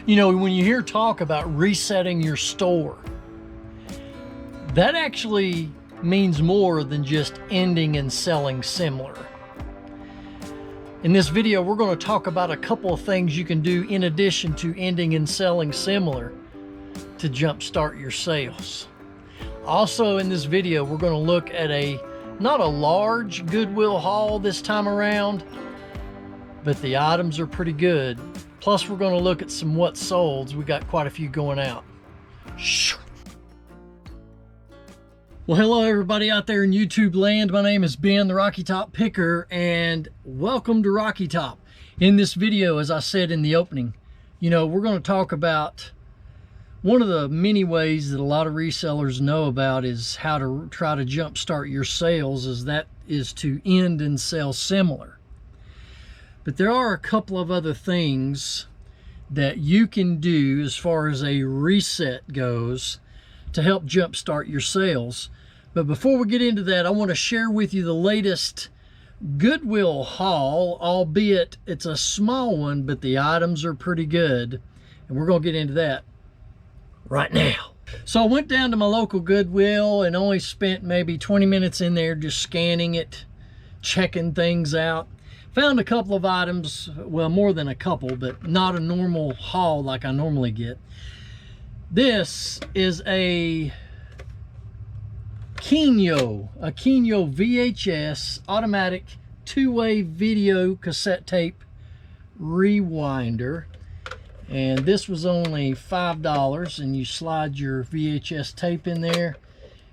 You know, when you hear talk about resetting your store, that actually means more than just ending and selling similar. In this video, we're going to talk about a couple of things you can do in addition to ending and selling similar to jumpstart your sales. Also in this video, we're going to look at not a large Goodwill haul this time around, but the items are pretty good. Plus, we're going to look at some what solds. We got quite a few going out. Well, hello everybody out there in YouTube land. My name is Ben, the Rocky Top Picker, and welcome to Rocky Top. In this video, as I said in the opening, you know, we're going to talk about one of the many ways that a lot of resellers know about is how to try to jumpstart your sales, that is to end and sell similar. But there are a couple of other things that you can do as far as a reset goes to help jumpstart your sales. But before we get into that, I want to share with you the latest Goodwill haul, albeit it's a small one, but the items are pretty good. And we're going to get into that right now. So I went down to my local Goodwill and only spent maybe 20 minutes in there just scanning it, checking things out. Found a couple of items, well, more than a couple, but not a normal haul like I normally get. This is a Pinocchio VHS automatic two-way video cassette tape rewinder. And this was only $5, and you slide your VHS tape in there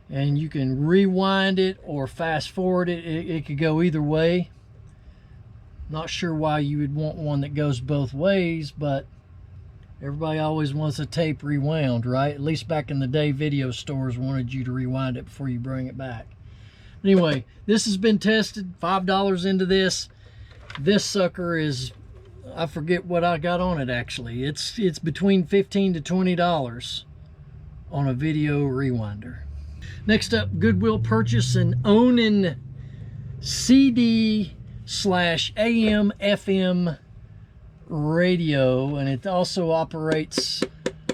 and you can rewind it or fast forward it. It could go either way. Not sure why you would want one that goes both ways, but everybody always wants a tape rewound, right? At least back in the day, video stores wanted you to rewind it before you bring it back. Anyway, this has been tested. $5 into this. This sucker is, I forget what I got on it actually. It's between $15 to $20 on a video rewinder. Next up, Goodwill purchase an Onan CD/AM FM radio, and it also operates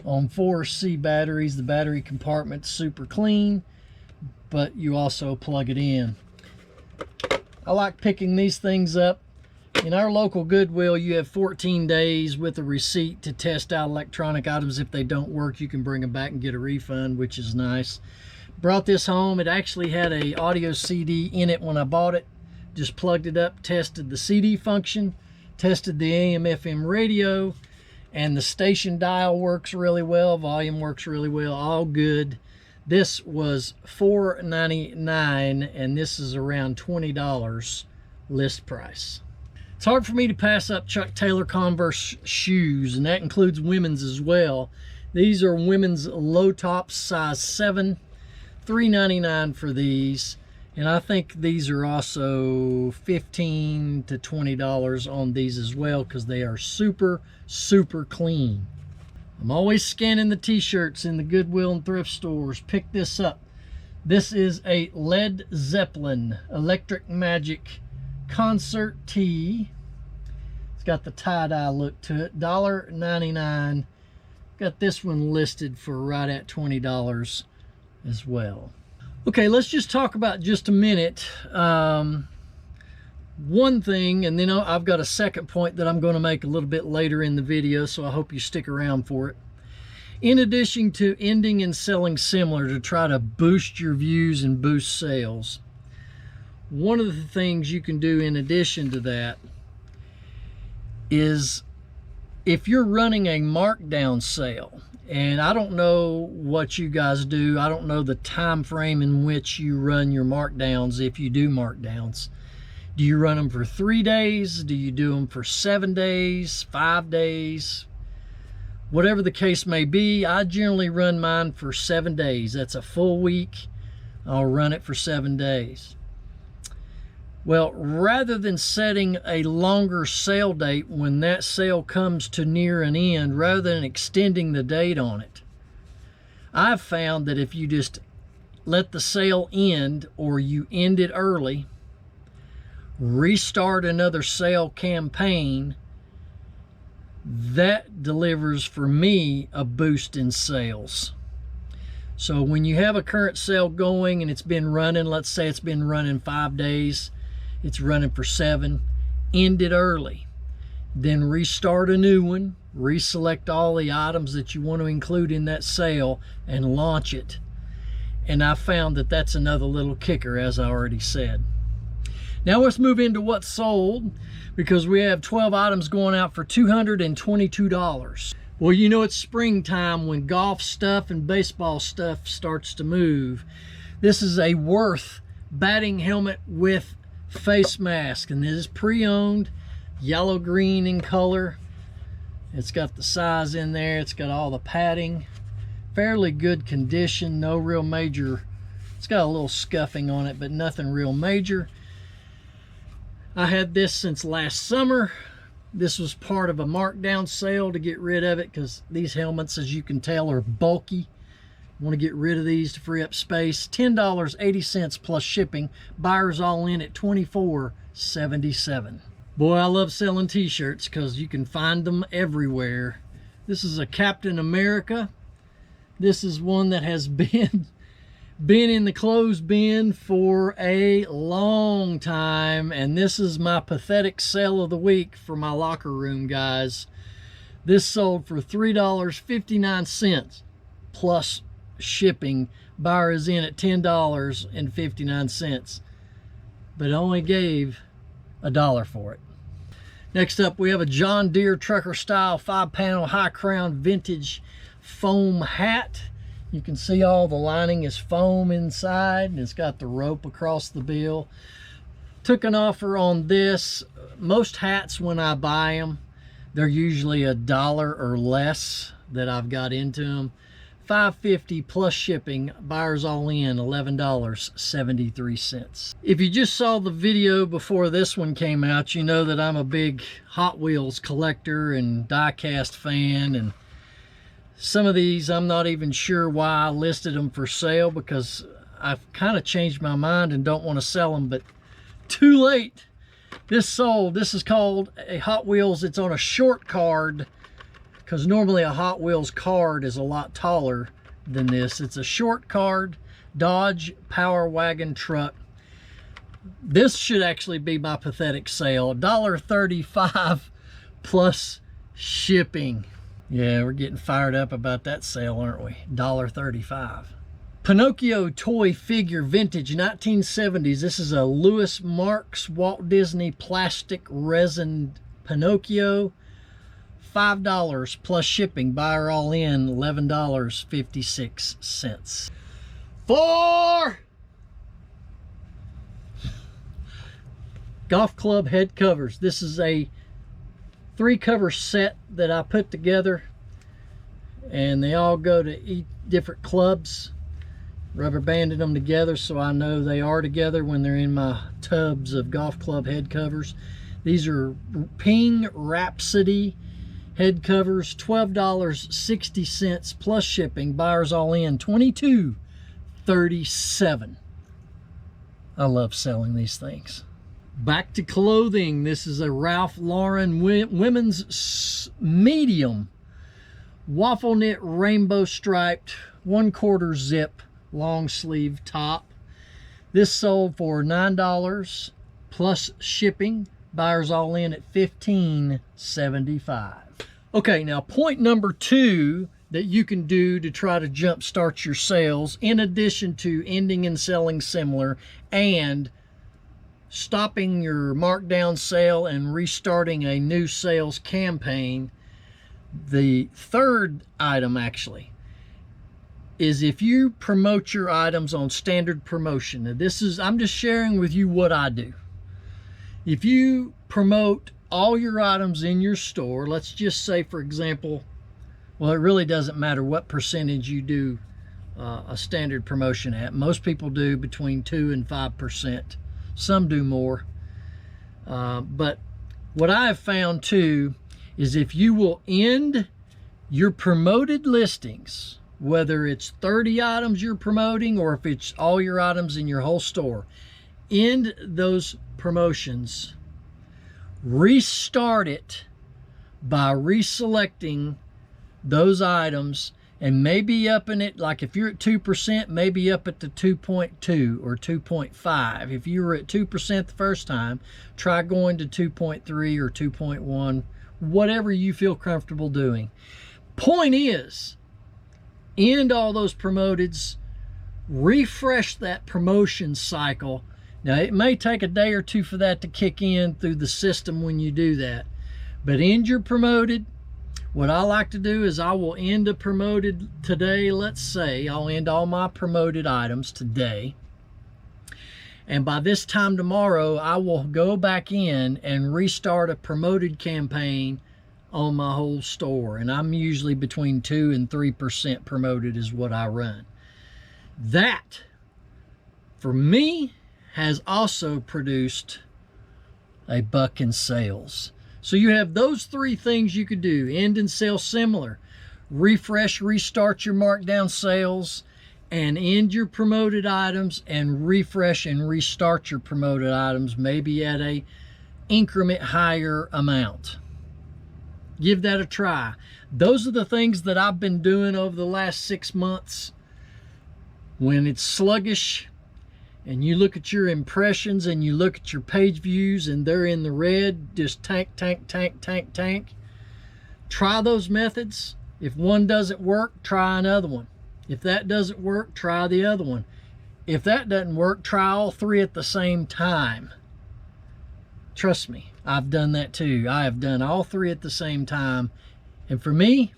on 4C batteries. The battery compartment's super clean, but you also plug it in. I like picking these things up. In our local Goodwill, you have 14 days with a receipt to test out electronic items. If they don't work, you can bring them back and get a refund, which is nice. Brought this home. It actually had a audio CD in it when I bought it. Just plugged it up, tested the CD function, tested the AM FM radio, and the station dial works really well, volume works really well, all good. This was $4.99, and this is around $20 list price. It's hard for me to pass up Chuck Taylor Converse shoes, and that includes women's as well. These are women's low tops, size 7, $3.99 for these. And I think these are also $15 to $20 on these as well, because they are super, super clean. I'm always scanning the t-shirts in the Goodwill and thrift stores. Pick this up. This is a Led Zeppelin Electric Magic concert tee. It's got the tie-dye look to it. $1.99. Got this one listed for right at $20 as well. Okay, let's just talk about just a minute one thing, and then I've got a second point that I'm going to make a little bit later in the video, so I hope you stick around for it. In addition to ending and selling similar to try to boost your views and boost sales, one of the things you can do in addition to that is if you're running a markdown sale. And I don't know what you guys do. I don't know the time frame in which you run your markdowns, if you do markdowns. Do you run them for 3 days? Do you do them for 7 days, 5 days? Whatever the case may be, I generally run mine for 7 days. That's a full week. I'll run it for 7 days. Well, rather than setting a longer sale date when that sale comes to near an end, rather than extending the date on it, I've found that if you just let the sale end, or you end it early, restart another sale campaign, that delivers for me a boost in sales. So when you have a current sale going and it's been running, let's say it's been running 5 days, it's running for 7, end it early. Then restart a new one, reselect all the items that you want to include in that sale and launch it. And I found that that's another little kicker, as I already said. Now let's move into what's sold, because we have 12 items going out for $222. Well, you know, it's springtime when golf stuff and baseball stuff starts to move. This is a Worth batting helmet with face mask, and this is pre-owned, yellow green in color. It's got the size in there, it's got all the padding, fairly good condition, no real major, it's got a little scuffing on it, but nothing real major. I had this since last summer. This was part of a markdown sale to get rid of it, because these helmets, as you can tell, are bulky. Want to get rid of these to free up space. $10.80 plus shipping. Buyers all in at $24.77. Boy, I love selling t-shirts because you can find them everywhere. This is a Captain America. This is one that has been in the clothes bin for a long time, and this is my pathetic sale of the week for my locker room, guys. This sold for $3.59 plus shipping. Buyer is in at $10.59, but only gave $1 for it. Next up, we have a John Deere trucker style 5-panel high crown vintage foam hat. You can see all the lining is foam inside, and it's got the rope across the bill. Took an offer on this. Most hats, when I buy them, they're usually $1 or less that I've got into them. $5.50 plus shipping. Buyers all in $11.73. If you just saw the video before this one came out, you know that I'm a big Hot Wheels collector and die-cast fan, and some of these I'm not even sure why I listed them for sale, because I've kind of changed my mind and don't want to sell them, but too late. This sold. This is called a Hot Wheels. It's on a short card, because normally a Hot Wheels card is a lot taller than this. It's a short card Dodge Power Wagon truck. This should actually be my pathetic sale. $1.35 plus shipping. Yeah, we're getting fired up about that sale, aren't we? $1.35. Pinocchio toy figure vintage 1970s. This is a Lewis Marks Walt Disney plastic resin Pinocchio. $5 plus shipping. Buyer all in $11.56. For golf club head covers. This is a 3-cover set that I put together, and they all go to different clubs. Rubber banded them together so I know they are together when they're in my tubs of golf club head covers. These are Ping Rhapsody head covers, $12.60 plus shipping. Buyers all in $22.37. I love selling these things. Back to clothing. This is a Ralph Lauren women's medium waffle knit rainbow striped 1/4 zip long sleeve top. This sold for $9 plus shipping. Buyers all in at $15.75. Okay, now point number 2 that you can do to try to jumpstart your sales, in addition to ending and selling similar and stopping your markdown sale and restarting a new sales campaign. The third item actually is if you promote your items on standard promotion. Now this is, I'm just sharing with you what I do. If you promote all your items in your store, let's just say, for example, well, it really doesn't matter what percentage you do a standard promotion at. Most people do between 2 and 5%. Some do more. But what I have found too is if you will end your promoted listings, whether it's 30 items you're promoting or if it's all your items in your whole store, end those promotions, restart it by reselecting those items and maybe upping it. Like if you're at 2%, maybe up it to 2.2 or 2.5. If you were at 2% the first time, try going to 2.3 or 2.1, whatever you feel comfortable doing. Point is, end all those promoteds, refresh that promotion cycle. Now it may take a day or two for that to kick in through the system when you do that, but end your promoted. What I like to do is I will end a promoted today. Let's say I'll end all my promoted items today, and by this time tomorrow I will go back in and restart a promoted campaign on my whole store. And I'm usually between 2 and 3% promoted is what I run. That for me has also produced a buck in sales. So you have those three things you could do. End and sell similar. Refresh, restart your markdown sales, and end your promoted items, and refresh and restart your promoted items, maybe at a increment higher amount. Give that a try. Those are the things that I've been doing over the last 6 months. When it's sluggish and you look at your impressions and you look at your page views and they're in the red, just tank, tank, tank, tank, tank. Try those methods. If one doesn't work, try another one. If that doesn't work, try the other one. If that doesn't work, try all three at the same time. Trust me, I've done that too. I have done all three at the same time, and for me,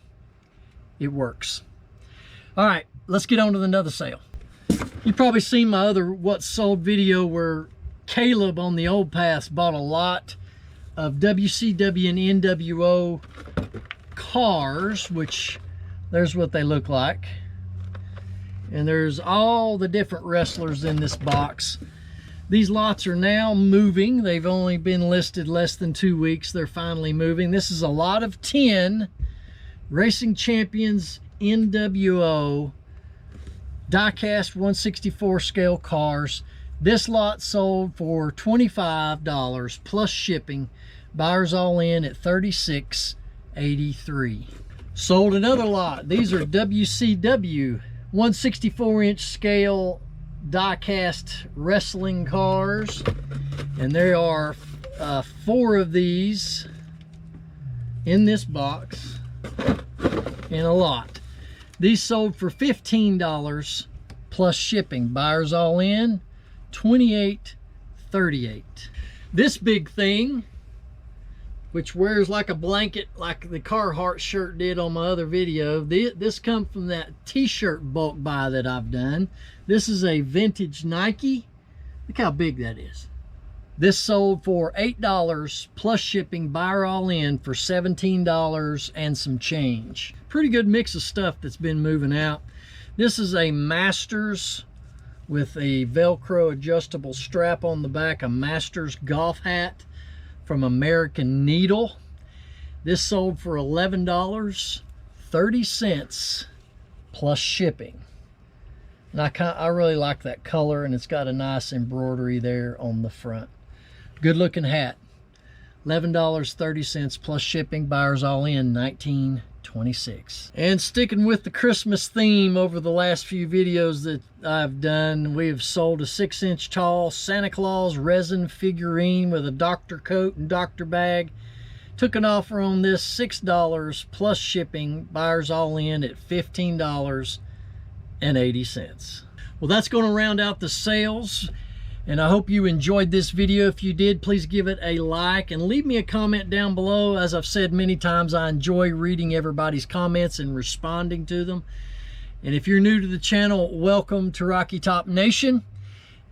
it works. All right, let's get on to another sale. You've probably seen my other What's Sold video where Caleb on the Old Pass bought a lot of WCW and NWO cars, which there's what they look like. And there's all the different wrestlers in this box. These lots are now moving. They've only been listed less than 2 weeks. They're finally moving. This is a lot of 10 Racing Champions NWO die-cast 1/64 scale cars. This lot sold for $25 plus shipping. Buyers all in at $36.83. Sold another lot. These are WCW 1/64-inch scale die-cast wrestling cars, and there are 4 of these in this box in a lot. These sold for $15 plus shipping. Buyers all in $28.38. This big thing, which wears like a blanket like the Carhartt shirt did on my other video, this comes from that t-shirt bulk buy that I've done. This is a vintage Nike. Look how big that is. This sold for $8 plus shipping. Buyer all in for $17 and some change. Pretty good mix of stuff that's been moving out. This is a Masters with a Velcro adjustable strap on the back, a Masters golf hat from American Needle. This sold for $11.30 plus shipping. And I really like that color, and it's got a nice embroidery there on the front. Good looking hat. $11.30 plus shipping. Buyers all in $19.26. And sticking with the Christmas theme, over the last few videos that I've done, we have sold a 6-inch tall Santa Claus resin figurine with a doctor coat and doctor bag. Took an offer on this, $6 plus shipping. Buyers all in at $15.80. Well, that's going to round out the sales, and I hope you enjoyed this video. If you did, please give it a like and leave me a comment down below. As I've said many times, I enjoy reading everybody's comments and responding to them. And if you're new to the channel, welcome to Rocky Top Nation.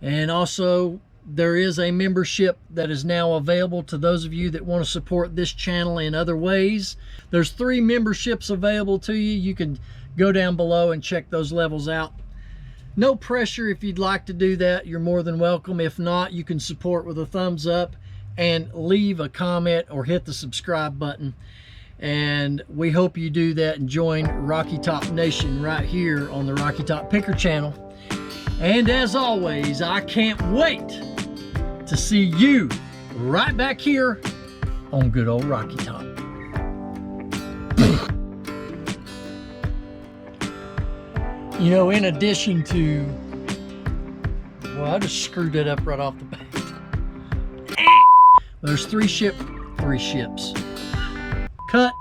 And also, there is a membership that is now available to those of you that want to support this channel in other ways. There's 3 memberships available to you. You can go down below and check those levels out. No pressure. If you'd like to do that, you're more than welcome. If not, you can support with a thumbs up and leave a comment or hit the subscribe button. And we hope you do that and join Rocky Top Nation right here on the Rocky Top Picker channel. And as always, I can't wait to see you right back here on good old Rocky Top. You know, in addition to, well, I just screwed it up right off the bat. There's three ships. Cut.